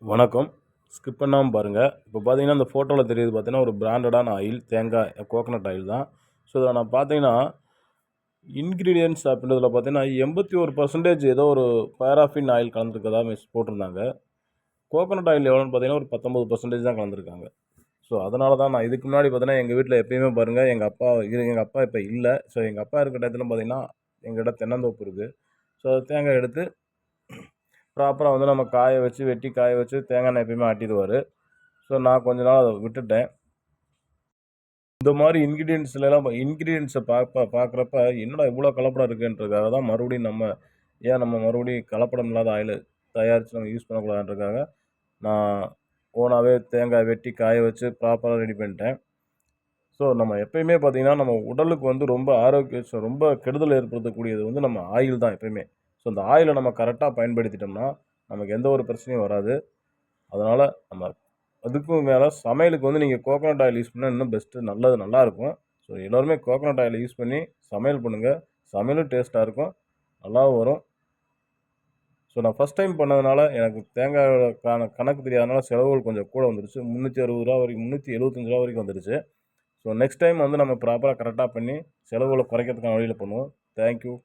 வணக்கம். ஸ்கிப் பண்ணாமல் பாருங்கள். இப்போ பார்த்தீங்கன்னா, இந்த ஃபோட்டோவில் தெரியுது பார்த்தீங்கன்னா, ஒரு பிராண்டடான ஆயில் தேங்காய் கோகனட் ஆயில் தான். ஸோ, இதில் நான் பார்த்தீங்கன்னா, இன்கிரீடியன்ட்ஸ் அப்படின்றதில பார்த்தீங்கன்னா, 81% ஏதோ ஒரு பாராஃபின் ஆயில் கலந்துருக்கதா போட்டிருந்தாங்க. கோகனட் ஆயில் எவ்வளோன்னு பார்த்தீங்கன்னா, ஒரு 19% தான் கலந்துருக்காங்க. ஸோ, அதனால தான் நான் இதுக்கு முன்னாடி பார்த்தீங்கன்னா, எங்கள் வீட்டில் எப்பயுமே பாருங்கள், எங்கள் அப்பா இப்போ இல்ல. ஸோ, எங்கள் அப்பா இருக்க டயத்துல பார்த்தீங்கன்னா, எங்ககிட்ட தென்னந்தோப்பு இருக்கு. ஸோ, தேங்காய் எடுத்து ப்ராப்பரா வந்து நம்ம காய வச்சு, வெட்டி காய வச்சு தேங்காய் எண்ணெய் எப்பயுமே ஆட்டிருவாரு. ஸோ, நான் கொஞ்ச நாள் அத விட்டுட்டேன். இந்த மாரி இன்கிரீடியன்ட்ஸ பார்க்குறப்ப, என்னடா இவ்வளோ கலப்படம் இருக்கேன்றதுக்காக தான் மறுபடியும் நம்ம மறுபடியும் கலப்படம் இல்லாத ஆயில தயாரிச்சு நம்ம யூஸ் பண்ணக்கூடாதுன்றதுக்காக, நான் ஓனாவே தேங்காய் வெட்டி காய வச்சு ப்ராப்பரா ரெடி பண்ணிட்டேன். ஸோ, நம்ம எப்பயுமே பார்த்தீங்கன்னா, நம்ம உடலுக்கு வந்து ரொம்ப கெடுதல் ஏற்படுத்தக்கூடியது வந்து நம்ம ஆயில் தான் எப்பயுமே. ஸோ, அந்த ஆயில நம்ம கரெக்ட்டா பயன்படுத்திட்டோம்னா, நமக்கு எந்த ஒரு பிரச்சனையும் வராது. அதனால நம்ம அதுக்கும் மேல சமையலுக்கு வந்து நீங்க கோகனட் ஆயில் யூஸ் பண்ணா இன்னும் பெஸ்ட்டு நல்லாருக்கும். ஸோ, எல்லோருமே கோகனட் ஆயில யூஸ் பண்ணி சமையல் பண்ணுங்க. சமையலும் டேஸ்ட்டா இருக்கும். நல்லாவும் வரும். ஸோ, நான் ஃபர்ஸ்ட் டைம் பண்ணதுனால எனக்கு தேங்காயோட கணக்கு தெரியாதனால செலவுகள் கொஞ்சம் கூட வந்துருச்சு. ரூ. 360 வரைக்கும் ரூ. 375 வரைக்கும் வந்துருச்சு. ஸோ, நெக்ஸ்ட் டைம் வந்து நம்ம ப்ராப்பரா கரெக்ட்டா பண்ணி செலவுகள குறைக்கிறதுக்கான வழியில பண்ணுவோம். Thank you.